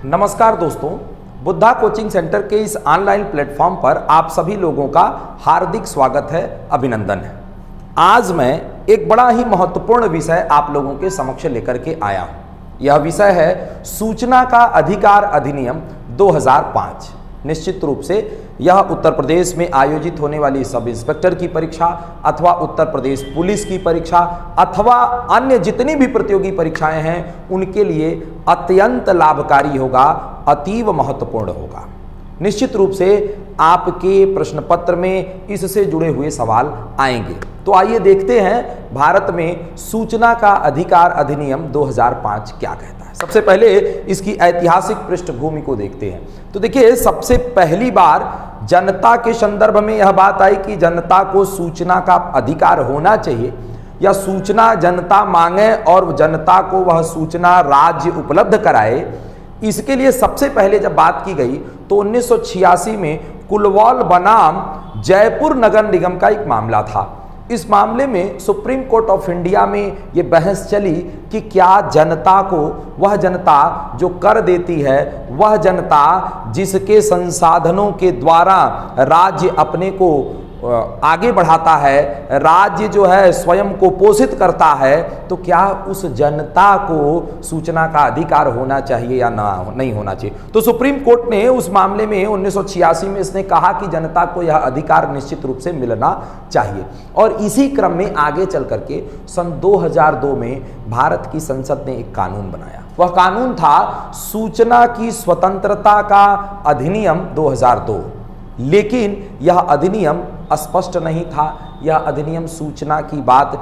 नमस्कार दोस्तों, Buddha coaching centre के इस ऑनलाइन प्लेटफॉर्म पर आप सभी लोगों का हार्दिक स्वागत है, अभिनंदन है। आज मैं एक बड़ा ही महत्वपूर्ण विषय आप लोगों के समक्ष लेकर के आया हूं। यह विषय है सूचना का अधिकार अधिनियम 2005। निश्चित रूप से यह उत्तर प्रदेश में आयोजित होने वाली सब इंस्पेक्टर की परीक्षा अथवा उत्तर प्रदेश पुलिस की परीक्षा अथवा अन्य जितनी भी प्रतियोगी परीक्षाएं हैं उनके लिए अत्यंत लाभकारी होगा, अतीव महत्वपूर्ण होगा। निश्चित रूप से आपके प्रश्न पत्र में इससे जुड़े हुए सवाल आएंगे। तो आइए देखते हैं भारत में सूचना का अधिकार अधिनियम 2005 क्या कहता है। सबसे पहले इसकी ऐतिहासिक पृष्ठभूमि को देखते हैं। तो देखिए, सबसे पहली बार जनता के संदर्भ में यह बात आई कि जनता को सूचना का अधिकार होना चाहिए या सूचना जनता मांगे और जनता को वह सूचना राज्य उपलब्ध कराए। इसके लिए सबसे पहले जब बात की गई तो 1986 में कुलवाल बनाम जयपुर नगर निगम का एक मामला था। इस मामले में सुप्रीम कोर्ट ऑफ इंडिया में ये बहस चली कि क्या जनता को, वह जनता जो कर देती है, वह जनता जिसके संसाधनों के द्वारा राज्य अपने को आगे बढ़ाता है, राज्य जो है स्वयं को पोषित करता है, तो क्या उस जनता को सूचना का अधिकार होना चाहिए या नहीं होना चाहिए। तो सुप्रीम कोर्ट ने उस मामले में 1986 में इसने कहा कि जनता को यह अधिकार निश्चित रूप से मिलना चाहिए। और इसी क्रम में आगे चल करके सन 2002 में भारत की संसद ने एक कानून बनाया। वह कानून था सूचना की स्वतंत्रता का अधिनियम 2002। लेकिन यह अधिनियम स्पष्ट नहीं था, यह अधिनियम सूचना की बात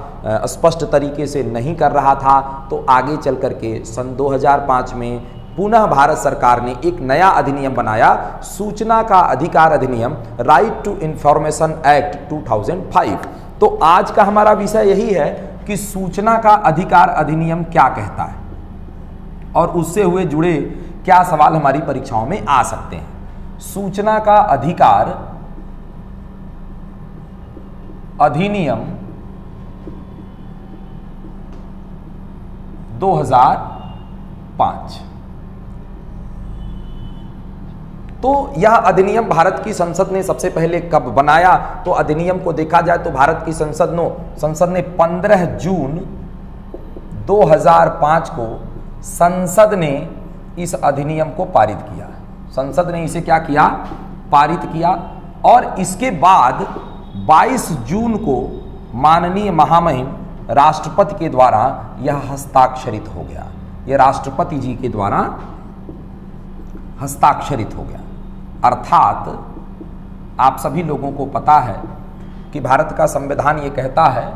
स्पष्ट तरीके से नहीं कर रहा था। तो आगे चल करके सन 2005 में पुनः भारत सरकार ने एक नया अधिनियम बनाया, सूचना का अधिकार अधिनियम, राइट टू इंफॉर्मेशन एक्ट 2005। तो आज का हमारा विषय यही है कि सूचना का अधिकार अधिनियम क्या कहता है और उससे हुए जुड़े क्या सवाल हमारी परीक्षाओं में आ सकते हैं। सूचना का अधिकार अधिनियम 2005। तो यह अधिनियम भारत की संसद ने सबसे पहले कब बनाया, तो अधिनियम को देखा जाए तो भारत की संसद ने 15 जून 2005 को संसद ने इस अधिनियम को पारित किया। संसद ने इसे क्या किया, पारित किया। और इसके बाद 22 जून को माननीय महामहिम राष्ट्रपति के द्वारा यह हस्ताक्षरित हो गया। यह राष्ट्रपति जी के द्वारा हस्ताक्षरित हो गया। अर्थात आप सभी लोगों को पता है कि भारत का संविधान ये कहता है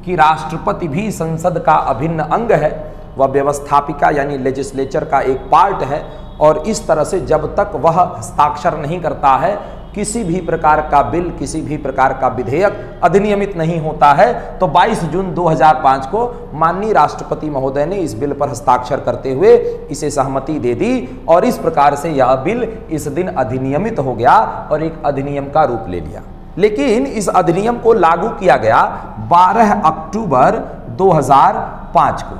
कि राष्ट्रपति भी संसद का अभिन्न अंग है, वह व्यवस्थापिका यानी लेजिस्लेचर का एक पार्ट है। और इस तरह से जब तक वह हस्ताक्षर नहीं करता है, किसी भी प्रकार का बिल, किसी भी प्रकार का विधेयक अधिनियमित नहीं होता है। तो 22 जून 2005 को माननीय राष्ट्रपति महोदय ने इस बिल पर हस्ताक्षर करते हुए इसे सहमति दे दी और इस प्रकार से यह बिल इस दिन अधिनियमित हो गया और एक अधिनियम का रूप ले लिया। लेकिन इस अधिनियम को लागू किया गया 12 अक्टूबर 2005 को।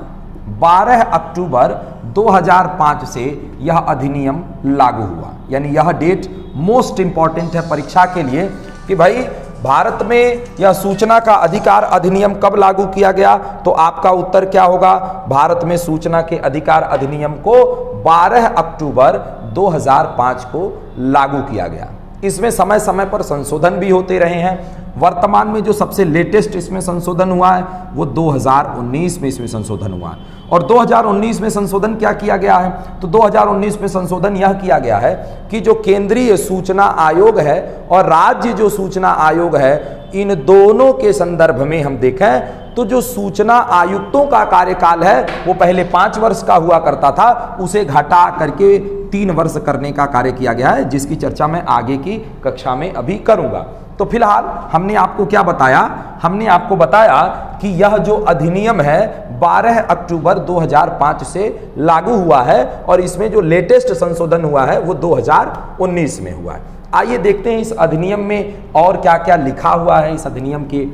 12 अक्टूबर 2005 से यह अधिनियम लागू हुआ। यानी यह डेट मोस्ट इंपॉर्टेंट है परीक्षा के लिए कि भाई भारत में यह सूचना का अधिकार अधिनियम कब लागू किया गया। तो आपका उत्तर क्या होगा, भारत में सूचना के अधिकार अधिनियम को 12 अक्टूबर 2005 को लागू किया गया। इसमें समय समय पर संशोधन भी होते रहे हैं। वर्तमान में जो सबसे लेटेस्ट इसमें संशोधन हुआ है वो 2019 में इसमें संशोधन हुआ है। और 2019 में संशोधन क्या किया गया है, तो 2019 में संशोधन यह किया गया है कि जो केंद्रीय सूचना आयोग है और राज्य जो सूचना आयोग है, इन दोनों के संदर्भ में हम देखें तो जो सूचना आयुक्तों का कार्यकाल है वो पहले 5 वर्ष का हुआ करता था, उसे घटा करके 3 वर्ष करने का कार्य किया गया है, जिसकी चर्चा मैं आगे की कक्षा में अभी करूंगा। तो फिलहाल हमने आपको क्या बताया, हमने आपको बताया कि यह जो अधिनियम है 12 अक्टूबर 2005 से लागू हुआ है और इसमें जो लेटेस्ट संशोधन हुआ है वो 2019 में हुआ है। आइए देखते हैं इस अधिनियम में और क्या क्या लिखा हुआ है, इस अधिनियम के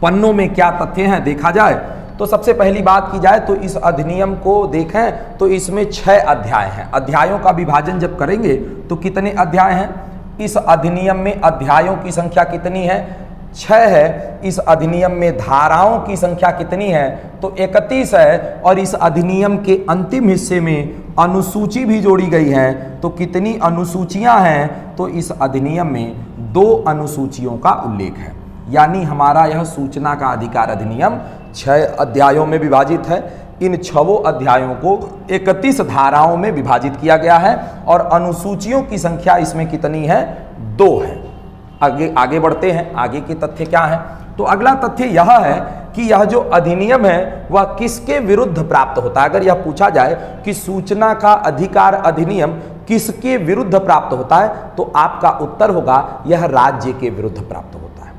पन्नों में क्या तथ्य हैं। देखा जाए तो सबसे पहली बात की जाए तो इस अधिनियम को देखें तो इसमें 6 अध्याय हैं। अध्यायों का विभाजन जब करेंगे तो कितने अध्याय हैं? इस अधिनियम में अध्यायों की संख्या कितनी है? 6 है। इस अधिनियम में धाराओं की संख्या कितनी है? तो 31 है। और इस अधिनियम के अंतिम हिस्से में अनुसूची भी जोड़ी गई है। तो कितनी अनुसूचियां हैं? तो इस अधिनियम में 2 अनुसूचियों का उल्लेख है। यानी हमारा यह सूचना का अधिकार अधिनियम 6 अध्यायों में विभाजित है। इन 6 अध्यायों को 31 धाराओं में विभाजित किया गया है और अनुसूचियों की संख्या इसमें कितनी है? 2 है। आगे बढ़ते हैं। आगे के तथ्य क्या है? तो अगला तथ्य यह है कि यह जो अधिनियम है वह किसके विरुद्ध प्राप्त होता है। अगर यह पूछा जाए कि सूचना का अधिकार अधिनियम किसके विरुद्ध प्राप्त होता है तो आपका उत्तर होगा यह राज्य के विरुद्ध प्राप्त होता है।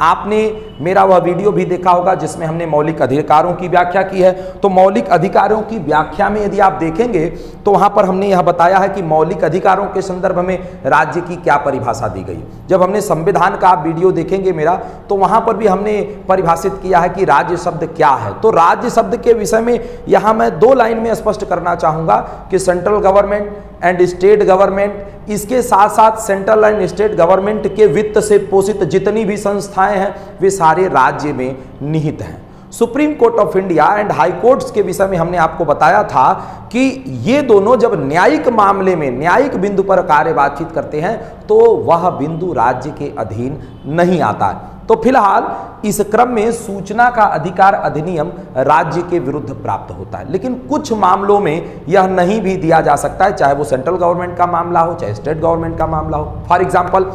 आपने मेरा वह वीडियो भी देखा होगा जिसमें हमने मौलिक अधिकारों की व्याख्या की है। तो मौलिक अधिकारों की व्याख्या में यदि आप देखेंगे तो वहां पर हमने यह बताया है कि मौलिक अधिकारों के संदर्भ में राज्य की क्या परिभाषा दी गई। जब हमने संविधान का आप वीडियो देखेंगे मेरा तो वहां पर भी हमने परिभाषित किया है कि राज्य शब्द क्या है। तो राज्य शब्द के विषय में यहां मैं 2 लाइन में स्पष्ट करना चाहूंगा कि central government and state government, इसके साथ साथ सेंट्रल एंड स्टेट गवर्नमेंट के वित्त से पोषित जितनी भी संस्थाएं हैं वे सारे राज्य में निहित हैं। Supreme court of India and high courts के विषय में हमने आपको बताया था कि ये दोनों जब न्यायिक मामले में न्यायिक बिंदु पर कार्य बातचीत करते हैं तो वह बिंदु राज्य के अधीन नहीं आता है। तो फिलहाल इस क्रम में सूचना का अधिकार अधिनियम राज्य के विरुद्ध प्राप्त होता है। लेकिन कुछ मामलों में यह नहीं भी दिया जा सकता है, चाहे वो सेंट्रल गवर्नमेंट का मामला हो चाहे स्टेट गवर्नमेंट का मामला हो। फॉर एग्जाम्पल,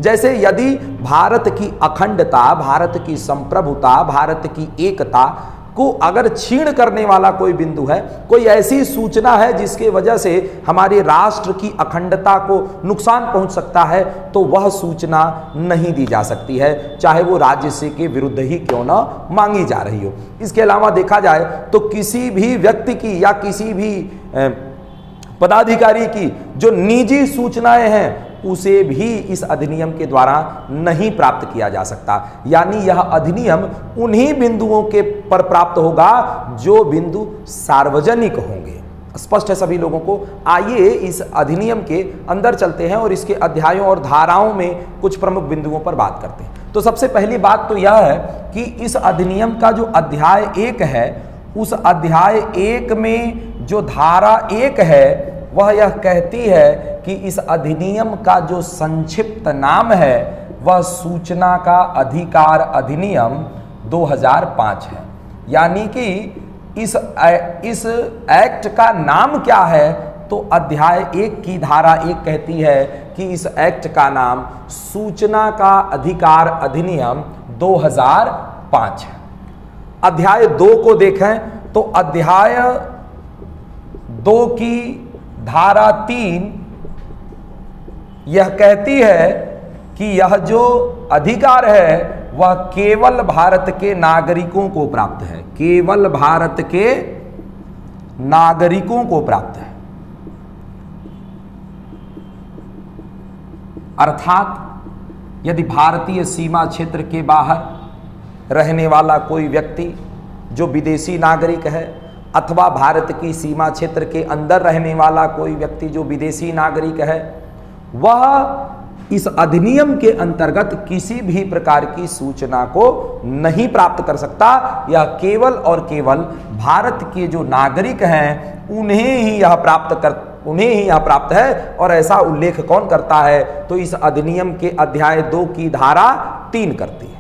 जैसे यदि भारत की अखंडता, भारत की संप्रभुता, भारत की एकता को अगर छीण करने वाला कोई बिंदु है, कोई ऐसी सूचना है जिसके वजह से हमारे राष्ट्र की अखंडता को नुकसान पहुंच सकता है, तो वह सूचना नहीं दी जा सकती है, चाहे वो राज्य से के विरुद्ध ही क्यों ना मांगी जा रही हो। इसके अलावा देखा जाए तो किसी भी व्यक्ति की या किसी भी पदाधिकारी की जो निजी सूचनाएं हैं उसे भी इस अधिनियम के द्वारा नहीं प्राप्त किया जा सकता। यानी यह अधिनियम उन्हीं बिंदुओं के पर प्राप्त होगा जो बिंदु सार्वजनिक होंगे। स्पष्ट है सभी लोगों को? आइए इस अधिनियम के अंदर चलते हैं और इसके अध्यायों और धाराओं में कुछ प्रमुख बिंदुओं पर बात करते हैं। तो सबसे पहली बात तो यह है कि इस अधिनियम का जो अध्याय 1 है, उस अध्याय 1 में जो धारा 1 है वह यह कहती है कि इस अधिनियम का जो संक्षिप्त नाम है वह सूचना का अधिकार अधिनियम 2005 है। यानी कि इस एक्ट का नाम क्या है? तो अध्याय 1 की धारा 1 कहती है कि इस एक्ट का नाम सूचना का अधिकार अधिनियम 2005 है। अध्याय 2 को देखें तो अध्याय 2 की धारा 3 यह कहती है कि यह जो अधिकार है वह केवल भारत के नागरिकों को प्राप्त है, केवल भारत के नागरिकों को प्राप्त है। अर्थात यदि भारतीय सीमा क्षेत्र के बाहर रहने वाला कोई व्यक्ति जो विदेशी नागरिक है अथवा भारत की सीमा क्षेत्र के अंदर रहने वाला कोई व्यक्ति जो विदेशी नागरिक है, वह इस अधिनियम के अंतर्गत किसी भी प्रकार की सूचना को नहीं प्राप्त कर सकता। यह केवल और केवल भारत के जो नागरिक हैं उन्हें ही यह प्राप्त है। और ऐसा उल्लेख कौन करता है? तो इस अधिनियम के अध्याय 2 की धारा 3 करती है।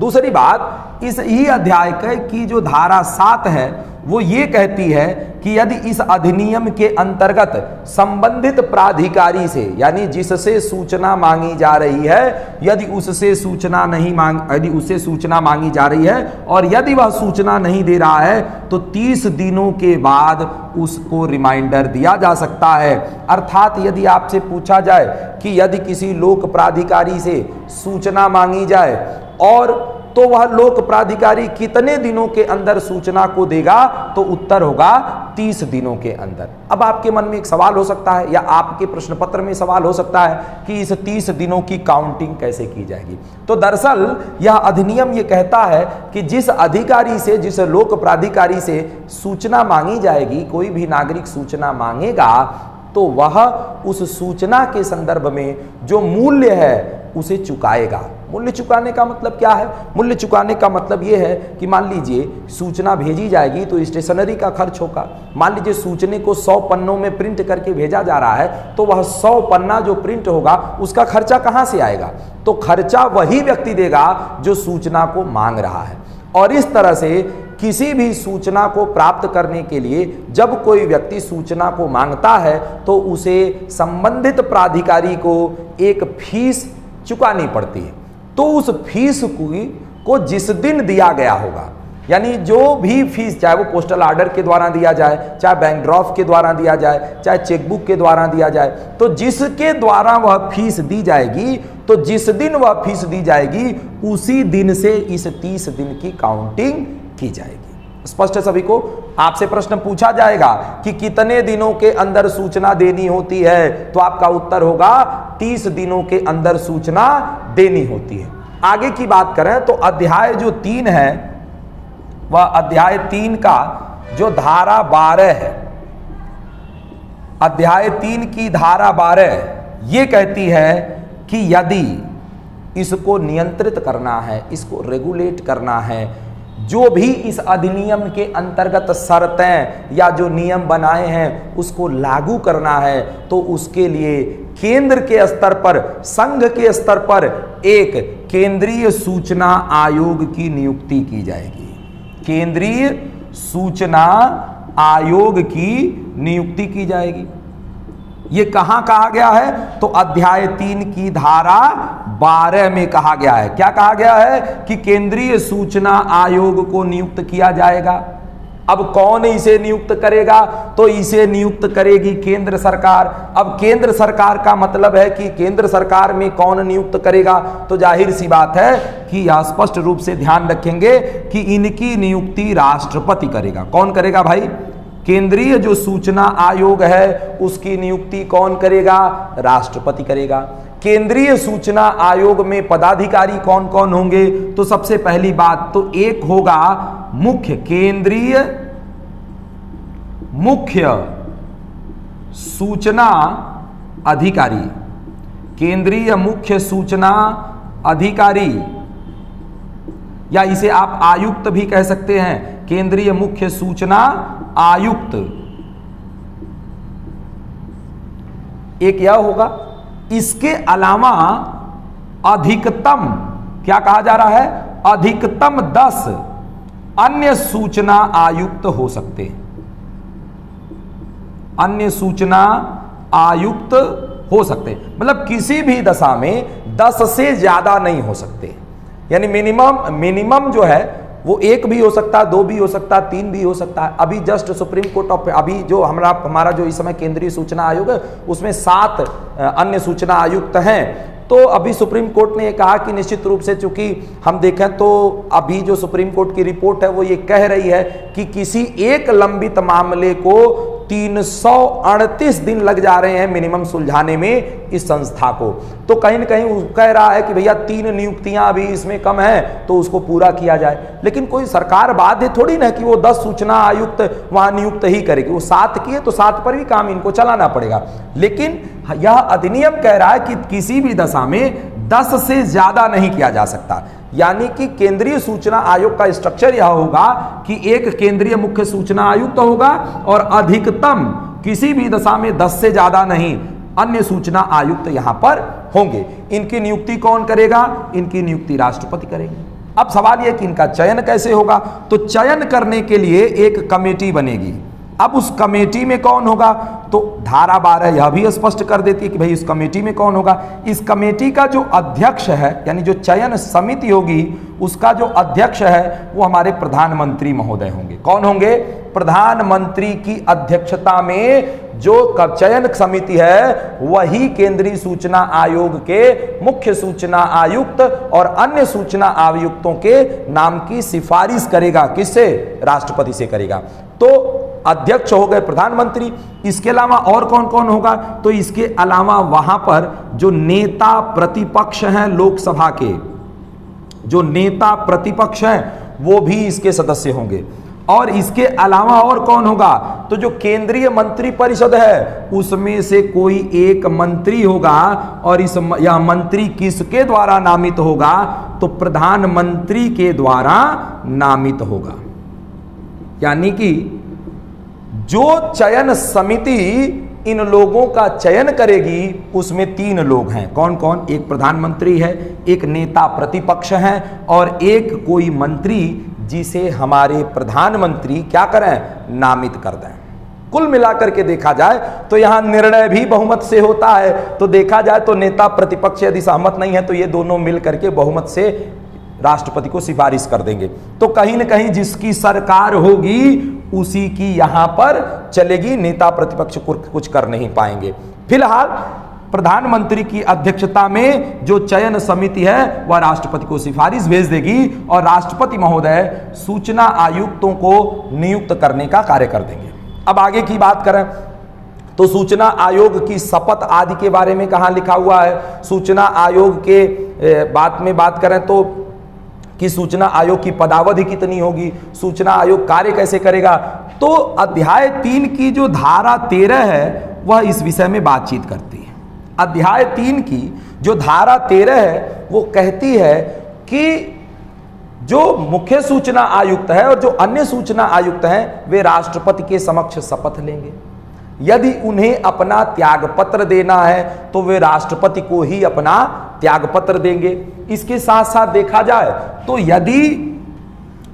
दूसरी बात, इस ही अध्याय की जो धारा 7 है वो ये कहती है कि यदि इस अधिनियम के अंतर्गत संबंधित प्राधिकारी से, यानी जिससे सूचना मांगी जा रही है, यदि उससे सूचना मांगी जा रही है और यदि वह सूचना नहीं दे रहा है तो 30 दिनों के बाद उसको रिमाइंडर दिया जा सकता है। अर्थात यदि आपसे पूछा जाए कि यदि किसी लोक प्राधिकारी से सूचना मांगी जाए और तो वह लोक प्राधिकारी कितने दिनों के अंदर सूचना को देगा? तो उत्तर होगा 30 दिनों के अंदर। अब आपके मन में एक सवाल हो सकता है या आपके प्रश्न पत्र में सवाल हो सकता है कि इस 30 दिनों की काउंटिंग कैसे की जाएगी? तो दरअसल यह अधिनियम ये कहता है कि जिस अधिकारी से, जिस लोक प्राधिकारी से सूचना मांगी जाएगी, कोई भी नागरिक सूचना मांगेगा तो वह उस सूचना के संदर्भ में जो मूल्य है उसे चुकाएगा। मूल्य चुकाने का मतलब क्या है? मूल्य चुकाने का मतलब यह है कि मान लीजिए सूचना भेजी जाएगी तो स्टेशनरी का खर्च होगा। मान लीजिए सूचने को 100 पन्नों में प्रिंट करके भेजा जा रहा है, तो वह 100 पन्ना जो प्रिंट होगा उसका खर्चा कहाँ से आएगा? तो खर्चा वही व्यक्ति देगा जो सूचना को मांग रहा है। और इस तरह से किसी भी सूचना को प्राप्त करने के लिए जब कोई व्यक्ति सूचना को मांगता है तो उसे संबंधित प्राधिकारी को एक फीस चुकानी पड़ती है। तो उस फीस को जिस दिन दिया गया होगा, यानी जो भी फीस, चाहे वो पोस्टल ऑर्डर के द्वारा दिया जाए, चाहे बैंक ड्राफ्ट के द्वारा दिया जाए, चाहे चेकबुक के द्वारा दिया जाए, तो जिसके द्वारा वह फीस दी जाएगी, तो जिस दिन वह फीस दी जाएगी उसी दिन से इस 30 दिन की काउंटिंग की जाएगी। स्पष्ट है सभी को? आपसे प्रश्न पूछा जाएगा कि कितने दिनों के अंदर सूचना देनी होती है, तो आपका उत्तर होगा 30 दिनों के अंदर सूचना देनी होती है। आगे की बात करें तो अध्याय जो 3 है, वह अध्याय 3 का जो धारा 12 है, अध्याय 3 की धारा 12 ये कहती है कि यदि इसको नियंत्रित करना है, इसको रेगुलेट करना है, जो भी इस अधिनियम के अंतर्गत शर्तें या जो नियम बनाए हैं उसको लागू करना है, तो उसके लिए केंद्र के स्तर पर, संघ के स्तर पर एक केंद्रीय सूचना आयोग की नियुक्ति की जाएगी। केंद्रीय सूचना आयोग की नियुक्ति की जाएगी। ये कहां कहा गया है? तो अध्याय 3 की धारा 12 में कहा गया है। क्या कहा गया है? कि केंद्रीय सूचना आयोग को नियुक्त किया जाएगा। अब कौन इसे नियुक्त करेगा? तो इसे नियुक्त करेगी केंद्र सरकार। अब केंद्र सरकार का मतलब है कि केंद्र सरकार में कौन नियुक्त करेगा? तो जाहिर सी बात है कि स्पष्ट रूप से ध्यान रखेंगे कि इनकी नियुक्ति राष्ट्रपति करेगा। कौन करेगा भाई? केंद्रीय जो सूचना आयोग है उसकी नियुक्ति कौन करेगा? राष्ट्रपति करेगा। केंद्रीय सूचना आयोग में पदाधिकारी कौन कौन होंगे? तो सबसे पहली बात तो एक होगा मुख्य सूचना अधिकारी, केंद्रीय मुख्य सूचना अधिकारी, या इसे आप आयुक्त भी कह सकते हैं, केंद्रीय मुख्य सूचना आयुक्त। एक यह होगा। इसके अलावा अधिकतम, क्या कहा जा रहा है? अधिकतम 10 अन्य सूचना आयुक्त हो सकते हैं। अन्य सूचना आयुक्त हो सकते हैं, मतलब किसी भी दशा में 10 से ज्यादा नहीं हो सकते। यानी मिनिमम जो है वो 1 भी हो सकता है, 2 भी हो सकता है, 3 भी हो सकता है। अभी जस्ट सुप्रीम कोर्ट ऑफ, अभी जो हमारा जो इस समय केंद्रीय सूचना आयोग है उसमें 7 अन्य सूचना आयुक्त हैं। तो अभी सुप्रीम कोर्ट ने ये कहा कि निश्चित रूप से, चूंकि हम देखें तो अभी जो सुप्रीम कोर्ट की रिपोर्ट है वो ये कह रही है कि किसी एक लंबित मामले को 338 दिन लग जा रहे हैं मिनिमम सुलझाने में इस संस्था को। तो कहीं न कहीं वो कह रहा है कि भैया 3 नियुक्तियां अभी इसमें कम है तो उसको पूरा किया जाए। लेकिन कोई सरकार बाध्य थोड़ी ना कि वो 10 सूचना आयुक्त वहां नियुक्त ही करेगी। वो 7 किए तो 7 पर भी काम इनको चलाना पड़ेगा। लेकिन यह अधिनियम कह रहा है कि किसी भी दशा में 10 से ज्यादा नहीं किया जा सकता। यानी कि केंद्रीय सूचना आयोग का स्ट्रक्चर यह होगा कि एक केंद्रीय मुख्य सूचना आयुक्त होगा और अधिकतम किसी भी दशा में 10 से ज्यादा नहीं अन्य सूचना आयुक्त यहां पर होंगे। इनकी नियुक्ति कौन करेगा? इनकी नियुक्ति राष्ट्रपति करेंगे। अब सवाल यह कि इनका चयन कैसे होगा? तो चयन करने के लिए एक कमेटी बनेगी। अब उस कमेटी में कौन होगा, तो धारा 12 यह भी स्पष्ट कर देती है कि भाई इस कमेटी में कौन होगा। इस कमेटी का जो अध्यक्ष है, यानी जो चयन समिति होगी, उसका जो अध्यक्ष है वो हमारे प्रधानमंत्री महोदय होंगे। कौन होंगे, प्रधानमंत्री की अध्यक्षता में जो चयन समिति है वही केंद्रीय सूचना आयोग के मुख्य सूचना आयुक्त और अन्य सूचना आयुक्तों के नाम की सिफारिश करेगा। किससे, राष्ट्रपति से करेगा। तो अध्यक्ष हो गए प्रधानमंत्री। इसके अलावा और कौन कौन होगा, तो इसके अलावा वहां पर जो नेता प्रतिपक्ष हैं लोकसभा के, जो नेता प्रतिपक्ष हैं वो भी इसके सदस्य होंगे। और इसके अलावा और कौन होगा, तो जो केंद्रीय मंत्री परिषद है उसमें से कोई एक मंत्री होगा। और यह मंत्री किसके द्वारा नामित होगा, तो प्रधानमंत्री के द्वारा नामित होगा। यानी कि जो चयन समिति इन लोगों का चयन करेगी उसमें 3 लोग हैं। कौन कौन, एक प्रधानमंत्री है, एक नेता प्रतिपक्ष है और एक कोई मंत्री जिसे हमारे प्रधानमंत्री क्या करें, नामित कर दें। कुल मिलाकर के देखा जाए तो यहां निर्णय भी बहुमत से होता है। तो देखा जाए तो नेता प्रतिपक्ष यदि सहमत नहीं है तो ये दोनों मिल करके बहुमत से राष्ट्रपति को सिफारिश कर देंगे। तो कहीं ना कहीं जिसकी सरकार होगी उसी की यहां पर चलेगी, नेता प्रतिपक्ष कुछ कर नहीं पाएंगे। फिलहाल प्रधानमंत्री की अध्यक्षता में जो चयन समिति है वह राष्ट्रपति को सिफारिश भेज देगी और राष्ट्रपति महोदय सूचना आयुक्तों को नियुक्त करने का कार्य कर देंगे। अब आगे की बात करें तो सूचना आयोग की शपथ आदि के बारे में कहां लिखा हुआ है। सूचना आयोग के बात करें तो कि सूचना आयोग की पदावधि कितनी होगी, सूचना आयोग कार्य कैसे करेगा, तो अध्याय 3 की जो धारा 13 है वह इस विषय में बातचीत करती है। अध्याय 3 की जो धारा 13 है वो कहती है कि जो मुख्य सूचना आयुक्त है और जो अन्य सूचना आयुक्त हैं वे राष्ट्रपति के समक्ष शपथ लेंगे। यदि उन्हें अपना त्यागपत्र देना है तो वे राष्ट्रपति को ही अपना त्यागपत्र देंगे। इसके साथ साथ देखा जाए तो यदि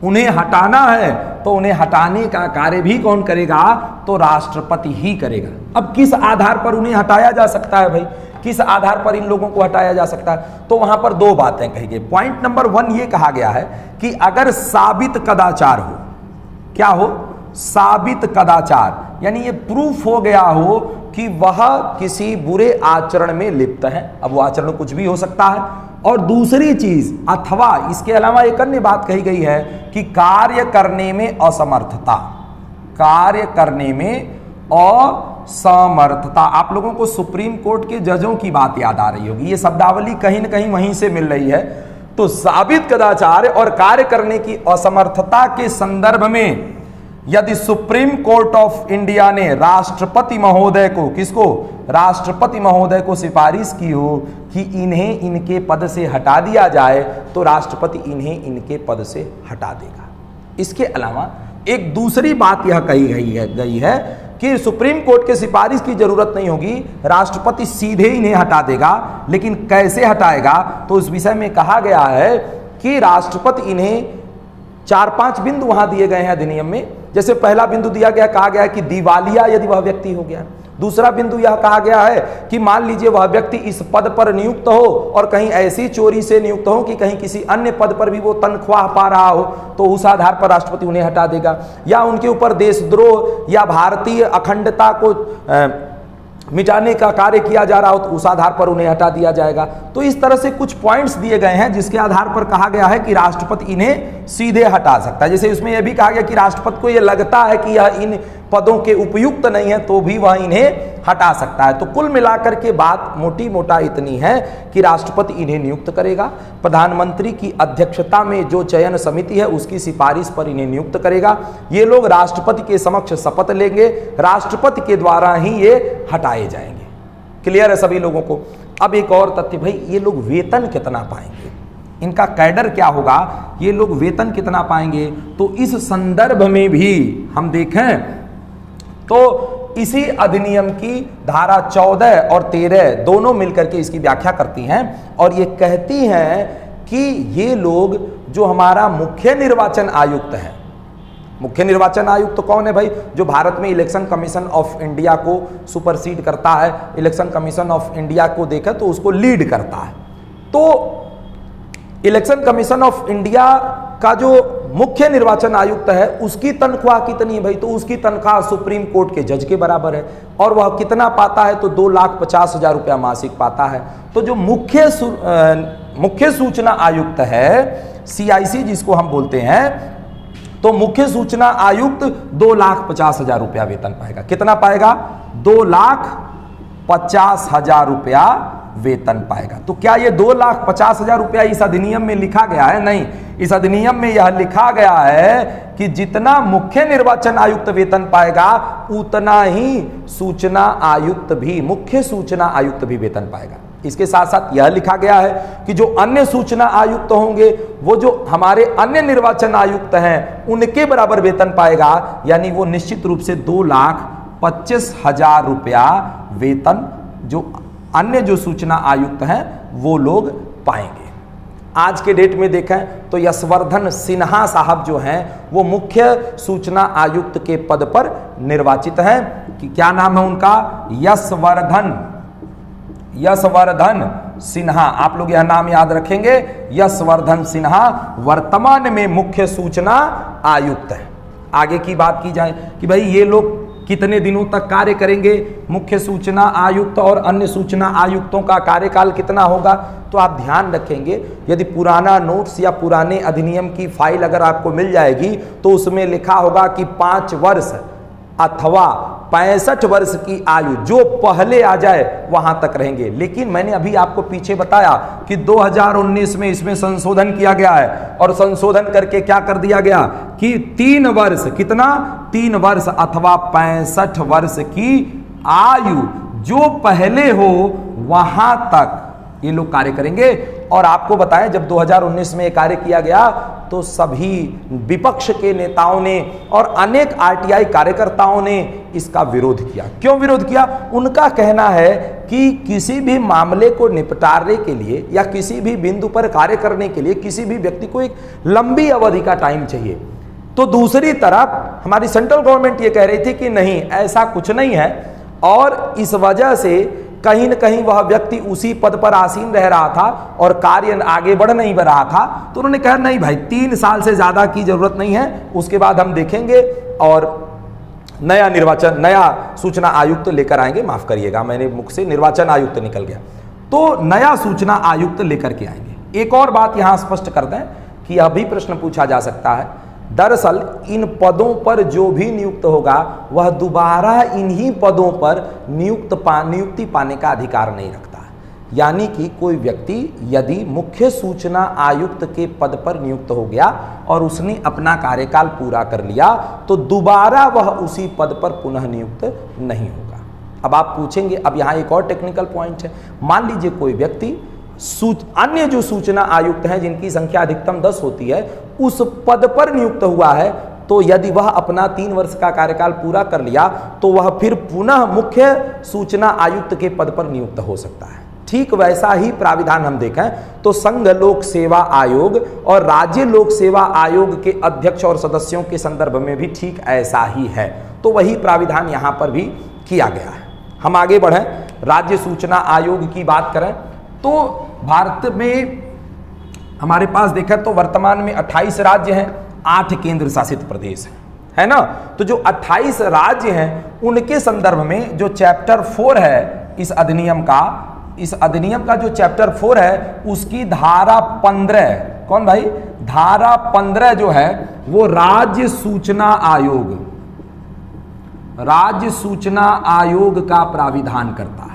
उन्हें हटाना है तो उन्हें हटाने का कार्य भी कौन करेगा, तो राष्ट्रपति ही करेगा। अब किस आधार पर उन्हें हटाया जा सकता है भाई, किस आधार पर इन लोगों को हटाया जा सकता है, तो वहां पर 2 बातें कही गई। पॉइंट नंबर 1 ये कहा गया है कि अगर साबित कदाचार हो, क्या हो, साबित कदाचार, यानी ये प्रूफ हो गया हो कि वह किसी बुरे आचरण में लिप्त है। अब वो आचरण कुछ भी हो सकता है। और दूसरी चीज, अथवा इसके अलावा एक अन्य बात कही गई है कि कार्य करने में असमर्थता, कार्य करने में असमर्थता। आप लोगों को सुप्रीम कोर्ट के जजों की बात याद आ रही होगी, ये शब्दावली कहीं ना कहीं वहीं से मिल रही है। तो साबित कदाचार और कार्य करने की असमर्थता के संदर्भ में यदि सुप्रीम कोर्ट ऑफ इंडिया ने राष्ट्रपति महोदय को, किसको, राष्ट्रपति महोदय को सिफारिश की हो कि इन्हें इनके पद से हटा दिया जाए, तो राष्ट्रपति इन्हें इनके पद से हटा देगा। इसके अलावा एक दूसरी बात यह कही गई है कि सुप्रीम कोर्ट के सिफारिश की जरूरत नहीं होगी, राष्ट्रपति सीधे इन्हें हटा देगा। लेकिन कैसे हटाएगा, तो उस विषय में कहा गया है कि राष्ट्रपति इन्हें 4-5 बिंदु वहां दिए गए हैं अधिनियम में। जैसे पहला बिंदु दिया गया, कहा गया कि दिवालिया यदि वह व्यक्ति हो गया। दूसरा बिंदु यह कहा गया है कि मान लीजिए वह व्यक्ति इस पद पर नियुक्त हो और कहीं ऐसी चोरी से नियुक्त हो कि कहीं किसी अन्य पद पर भी वो तनख्वाह पा रहा हो, तो उस आधार पर राष्ट्रपति उन्हें हटा देगा। या उनके ऊपर देशद्रोह या भारतीय अखंडता को मिटाने का कार्य किया जा रहा हो तो उस आधार पर उन्हें हटा दिया जाएगा। तो इस तरह से कुछ पॉइंट्स दिए गए हैं जिसके आधार पर कहा गया है कि राष्ट्रपति इन्हें सीधे हटा सकता है। जैसे इसमें यह भी कहा गया कि राष्ट्रपति को यह लगता है कि यह इन पदों के उपयुक्त नहीं है तो भी वह इन्हें हटा सकता है। तो कुल मिलाकर के बात मोटी मोटा इतनी है कि राष्ट्रपति इन्हें नियुक्त करेगा, प्रधानमंत्री की अध्यक्षता में जो चयन समिति है उसकी सिफारिश पर इन्हें नियुक्त करेगा। ये लोग राष्ट्रपति के समक्ष शपथ लेंगे, राष्ट्रपति के द्वारा ही ये हटाए जाएंगे। क्लियर है सभी लोगों को। अब एक और तथ्य, भाई ये लोग वेतन कितना पाएंगे, इनका कैडर क्या होगा, ये लोग वेतन कितना पाएंगे, तो इस संदर्भ में भी हम देखें तो इसी अधिनियम की धारा 14 और 13 दोनों मिलकर के इसकी व्याख्या करती हैं और ये कहती हैं कि ये लोग जो हमारा मुख्य निर्वाचन आयुक्त है, मुख्य निर्वाचन आयुक्त तो कौन है भाई? जो भारत में इलेक्शन कमीशन ऑफ इंडिया को सुपरसीड करता है, इलेक्शन कमीशन ऑफ इंडिया को देखा तो उसको लीड करता है। तो इलेक्शन कमीशन ऑफ इंडिया का जो मुख्य निर्वाचन आयुक्त है उसकी तनख्वाह कितनी है भाई? तो उसकी तनख्वाह सुप्रीम कोर्ट के जज के बराबर है। और वह कितना पाता है? तो 2,50,000 रुपया मासिक पाता है। तो जो मुख्य सूचना आयुक्त है, CIC जिसको हम बोलते हैं, तो मुख्य सूचना आयुक्त 2,50,000 रुपया वेतन पाएगा। कितना पाएगा? 2,50,000 रुपया वेतन पाएगा। तो क्या ये 2,50,000 रुपया इस अधिनियम में लिखा गया है? नहीं, इस अधिनियम में यह लिखा गया है कि जितना मुख्य निर्वाचन आयुक्त वेतन पाएगा उतना ही सूचना आयुक्त भी, मुख्य सूचना आयुक्त भी वेतन पाएगा। इसके साथ साथ यह लिखा गया है कि जो अन्य सूचना आयुक्त होंगे, वो जो हमारे अन्य निर्वाचन आयुक्त हैं, उनके बराबर वेतन पाएगा। यानी वो निश्चित रूप से 2,25,000 रुपया वेतन जो अन्य जो सूचना आयुक्त हैं वो लोग पाएंगे। आज के डेट में देखें तो यशवर्धन सिन्हा साहब जो हैं वो मुख्य सूचना आयुक्त के पद पर निर्वाचित हैं। कि क्या नाम है उनका? यशवर्धन सिन्हा। आप लोग यह नाम याद रखेंगे, यशवर्धन सिन्हा वर्तमान में मुख्य सूचना आयुक्त है। आगे की बात की जाए कि भाई ये लोग कितने दिनों तक कार्य करेंगे, मुख्य सूचना आयुक्त और अन्य सूचना आयुक्तों का कार्यकाल कितना होगा, तो आप ध्यान रखेंगे यदि पुराना नोट्स या पुराने अधिनियम की फाइल अगर आपको मिल जाएगी तो उसमें लिखा होगा कि 5 वर्ष अथवा 65 वर्ष की आयु जो पहले आ जाए वहां तक रहेंगे। लेकिन मैंने अभी आपको पीछे बताया कि 2019 में इसमें संशोधन किया गया है और संशोधन करके क्या कर दिया गया कि 3 वर्ष, कितना? 3 वर्ष अथवा 65 वर्ष की आयु जो पहले हो वहां तक ये लोग कार्य करेंगे। और आपको बताएं जब 2019 में ये कार्य किया गया तो सभी विपक्ष के नेताओं ने और अनेक RTI कार्यकर्ताओं ने इसका विरोध किया। क्यों विरोध किया? उनका कहना है कि किसी भी मामले को निपटाने के लिए या किसी भी बिंदु पर कार्य करने के लिए किसी भी व्यक्ति को एक लंबी अवधि का टाइम चाहिए। तो दूसरी तरफ हमारी सेंट्रल गवर्नमेंट ये कह रही थी कि नहीं, ऐसा कुछ नहीं है, और इस वजह से कहीं न कहीं वह व्यक्ति उसी पद पर आसीन रह रहा था और कार्य आगे बढ़ नहीं रहा था। तो उन्होंने कहा नहीं भाई, 3 साल से ज्यादा की जरूरत नहीं है, उसके बाद हम देखेंगे और नया सूचना आयुक्त लेकर आएंगे। माफ करिएगा, मैंने मुख से निर्वाचन आयुक्त निकल गया। तो नया सूचना आयुक्त लेकर के आएंगे। एक और बात यहां स्पष्ट कर दें कि यह भी प्रश्न पूछा जा सकता है, दरअसल इन पदों पर जो भी नियुक्त होगा वह दोबारा इन्हीं पदों पर नियुक्ति पाने का अधिकार नहीं रखता है। यानी कि कोई व्यक्ति यदि मुख्य सूचना आयुक्त के पद पर नियुक्त हो गया और उसने अपना कार्यकाल पूरा कर लिया तो दोबारा वह उसी पद पर पुनः नियुक्त नहीं होगा। अब आप पूछेंगे, अब यहाँ एक और टेक्निकल पॉइंट है, मान लीजिए कोई व्यक्ति अन्य जो सूचना आयुक्त हैं जिनकी संख्या अधिकतम 10 होती है उस पद पर नियुक्त हुआ है, तो यदि वह अपना 3 वर्ष का कार्यकाल पूरा कर लिया तो वह फिर पुनः मुख्य सूचना आयुक्त के पद पर नियुक्त हो सकता है। ठीक वैसा ही प्राविधान हम देखें तो संघ लोक सेवा आयोग और राज्य लोक सेवा आयोग के अध्यक्ष और सदस्यों के संदर्भ में भी ठीक ऐसा ही है। तो वही प्राविधान यहां पर भी किया गया है। हम आगे बढ़ें, राज्य सूचना आयोग की बात करें तो भारत में हमारे पास देखा तो वर्तमान में 28 राज्य हैं, 8 केंद्र शासित प्रदेश हैं, है ना। तो जो 28 राज्य हैं उनके संदर्भ में जो चैप्टर 4 है इस अधिनियम का जो चैप्टर 4 है उसकी धारा 15, कौन भाई? धारा 15 जो है वो राज्य सूचना आयोग का प्राविधान करता है।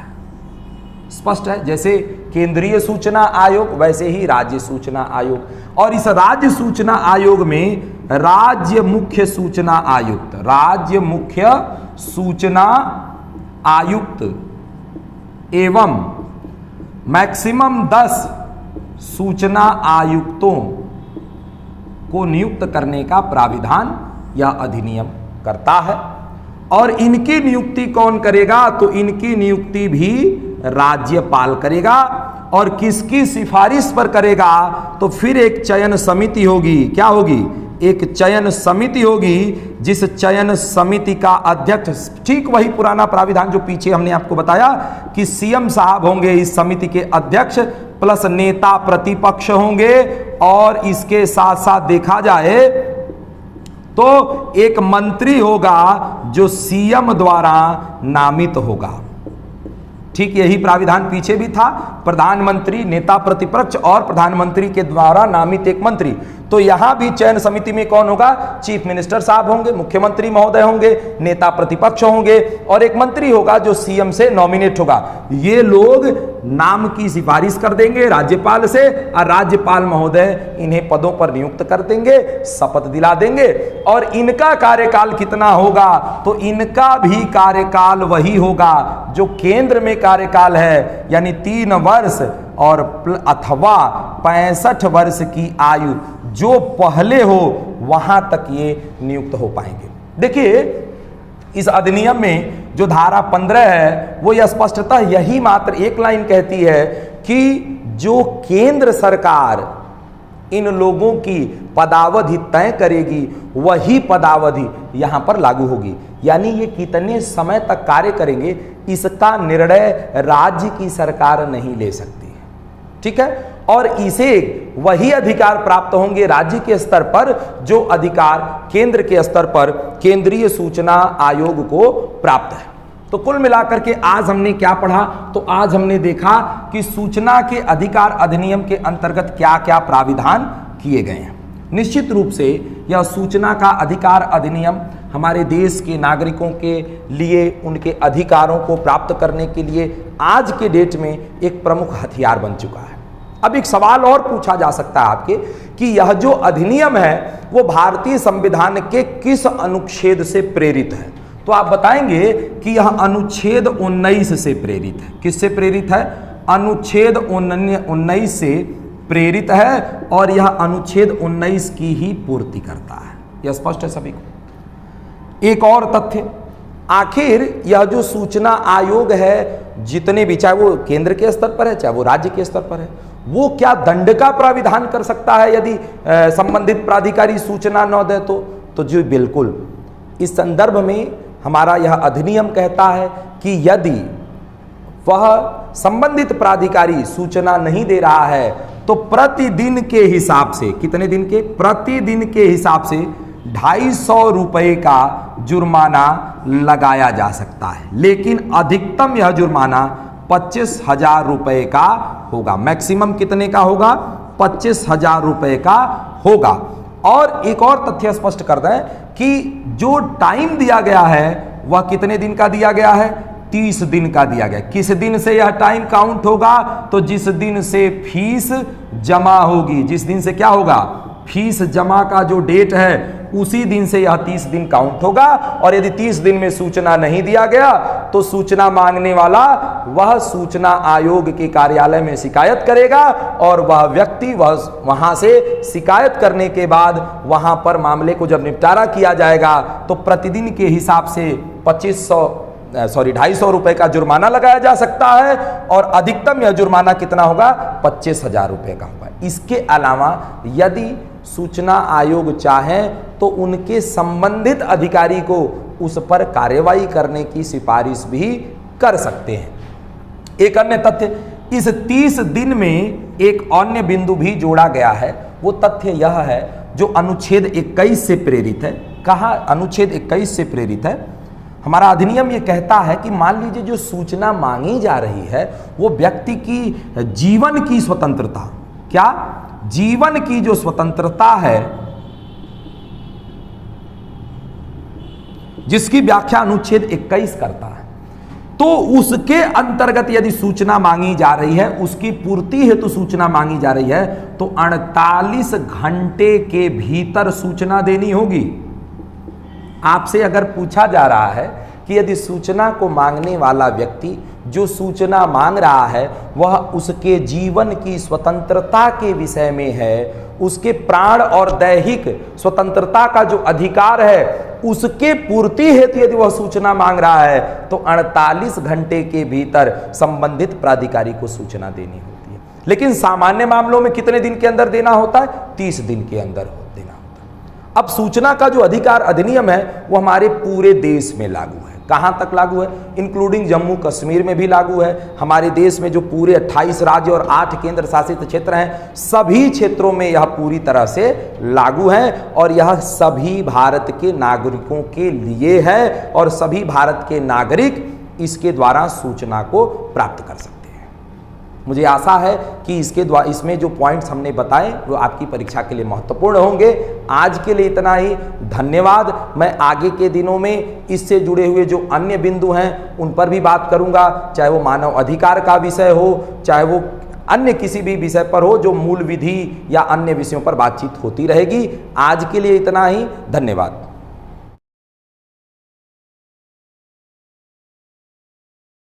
स्पष्ट है, जैसे केंद्रीय सूचना आयोग वैसे ही राज्य सूचना आयोग। और इस राज्य सूचना आयोग में राज्य मुख्य सूचना आयुक्त एवं मैक्सिमम 10 सूचना आयुक्तों को नियुक्त करने का प्राविधान यह अधिनियम करता है। और इनकी नियुक्ति कौन करेगा? तो इनकी नियुक्ति भी राज्यपाल करेगा। और किसकी सिफारिश पर करेगा? तो फिर एक चयन समिति होगी। क्या होगी? एक चयन समिति होगी, जिस चयन समिति का अध्यक्ष, ठीक वही पुराना प्राविधान जो पीछे हमने आपको बताया कि सीएम साहब होंगे इस समिति के अध्यक्ष, प्लस नेता प्रतिपक्ष होंगे, और इसके साथ साथ देखा जाए तो एक मंत्री होगा जो सीएम द्वारा नामित होगा। ठीक यही प्राविधान पीछे भी था, प्रधानमंत्री, नेता प्रतिपक्ष और प्रधानमंत्री के द्वारा नामित एक मंत्री। तो यहां भी चयन समिति में कौन होगा? चीफ मिनिस्टर साहब होंगे, मुख्यमंत्री महोदय होंगे, नेता प्रतिपक्ष होंगे और एक मंत्री होगा जो सीएम से नॉमिनेट होगा। ये लोग नाम की सिफारिश कर देंगे राज्यपाल से और राज्यपाल महोदय इन्हें पदों पर नियुक्त कर देंगे, शपथ दिला देंगे। और इनका कार्यकाल कितना होगा? तो इनका भी कार्यकाल वही होगा जो केंद्र में कार्यकाल है, यानी 3 वर्ष और अथवा 65 वर्ष की आयु जो पहले हो वहां तक ये नियुक्त हो पाएंगे। देखिए इस अधिनियम में जो धारा 15 है वो यह स्पष्टतः यही मात्र एक लाइन कहती है कि जो केंद्र सरकार इन लोगों की पदावधि तय करेगी वही पदावधि यहां पर लागू होगी। यानी ये कितने समय तक कार्य करेंगे इसका निर्णय राज्य की सरकार नहीं ले सकती है, ठीक है। और इसे वही अधिकार प्राप्त होंगे राज्य के स्तर पर जो अधिकार केंद्र के स्तर पर केंद्रीय सूचना आयोग को प्राप्त है। तो कुल मिलाकर के आज हमने क्या पढ़ा? तो आज हमने देखा कि सूचना के अधिकार अधिनियम के अंतर्गत क्या क्या प्राविधान किए गए हैं। निश्चित रूप से यह सूचना का अधिकार अधिनियम हमारे देश के नागरिकों के लिए उनके अधिकारों को प्राप्त करने के लिए आज के डेट में एक प्रमुख हथियार बन चुका है। अब एक सवाल और पूछा जा सकता है आपके कि यह जो अधिनियम है वो भारतीय संविधान के किस अनुच्छेद से प्रेरित है? तो आप बताएंगे कि यह अनुच्छेद 19 से प्रेरित है। किससे प्रेरित है? अनुच्छेद 19 से प्रेरित है और यह अनुच्छेद 19 की ही पूर्ति करता है। यह स्पष्ट है सभी को। एक और तथ्य, आखिर यह जो सूचना आयोग है जितने भी, चाहे वो केंद्र के स्तर पर है चाहे वो राज्य के स्तर पर है, वो क्या दंड का प्राविधान कर सकता है यदि संबंधित प्राधिकारी सूचना न दे तो जी बिल्कुल। इस संदर्भ में हमारा यह अधिनियम कहता है कि यदि वह संबंधित प्राधिकारी सूचना नहीं दे रहा है तो प्रतिदिन के हिसाब से, कितने दिन के? प्रतिदिन के हिसाब से 250 रुपए का जुर्माना लगाया जा सकता है। लेकिन अधिकतम यह जुर्माना 25,000 रुपए का होगा। मैक्सिमम कितने का होगा? 25,000 रुपए का होगा। और एक और तथ्य स्पष्ट कर दें कि जो टाइम दिया गया है वह कितने दिन का दिया गया है? 30 दिन का दिया गया। किस दिन से यह टाइम काउंट होगा? तो जिस दिन से फीस जमा होगी, जिस दिन से क्या होगा? फीस जमा का जो डेट है उसी दिन से यह 30 दिन काउंट होगा। और यदि 30 दिन में सूचना नहीं दिया गया तो सूचना मांगने वाला वह सूचना आयोग के कार्यालय में शिकायत करेगा और वह व्यक्ति वहां से शिकायत करने के बाद वहां पर मामले को जब निपटारा किया जाएगा तो प्रतिदिन के हिसाब से 250 रुपए का जुर्माना लगाया जा सकता है और अधिकतम यह जुर्माना कितना होगा? 25,000 रुपए का होगा। इसके अलावा यदि सूचना आयोग चाहे तो उनके संबंधित अधिकारी को उस पर कार्यवाही करने की सिफारिश भी कर सकते हैं। एक अन्य तथ्य, इस 30 दिन में एक अन्य बिंदु भी जोड़ा गया है। वो तथ्य यह है जो अनुच्छेद 21 से प्रेरित है। कहा अनुच्छेद 21 से प्रेरित है? हमारा अधिनियम ये कहता है कि मान लीजिए जो सूचना मांगी जा रही है वो व्यक्ति की जीवन की स्वतंत्रता, क्या जीवन की जो स्वतंत्रता है जिसकी व्याख्या अनुच्छेद 21 करता है, तो उसके अंतर्गत यदि सूचना मांगी जा रही है, उसकी पूर्ति हेतु सूचना मांगी जा रही है तो 48 घंटे के भीतर सूचना देनी होगी। आपसे अगर पूछा जा रहा है कि यदि सूचना को मांगने वाला व्यक्ति जो सूचना मांग रहा है वह उसके जीवन की स्वतंत्रता के विषय में है, उसके प्राण और दैहिक स्वतंत्रता का जो अधिकार है उसके पूर्ति हेतु यदि वह सूचना मांग रहा है तो 48 घंटे के भीतर संबंधित प्राधिकारी को सूचना देनी होती है। लेकिन सामान्य मामलों में कितने दिन के अंदर देना होता है? 30 दिन के अंदर देना होता है। अब सूचना का जो अधिकार अधिनियम है वो हमारे पूरे देश में लागू है। कहां तक लागू है? इंक्लूडिंग जम्मू कश्मीर में भी लागू है। हमारे देश में जो पूरे 28 राज्य और 8 केंद्र शासित क्षेत्र हैं, सभी क्षेत्रों में यह पूरी तरह से लागू है और यह सभी भारत के नागरिकों के लिए है और सभी भारत के नागरिक इसके द्वारा सूचना को प्राप्त कर सकते हैं। मुझे आशा है कि इसमें जो पॉइंट्स हमने बताए वो आपकी परीक्षा के लिए महत्वपूर्ण होंगे। आज के लिए इतना ही, धन्यवाद। मैं आगे के दिनों में इससे जुड़े हुए जो अन्य बिंदु हैं उन पर भी बात करूंगा, चाहे वो मानव अधिकार का विषय हो, चाहे वो अन्य किसी भी विषय पर हो, जो मूल विधि या अन्य विषयों पर बातचीत होती रहेगी। आज के लिए इतना ही, धन्यवाद।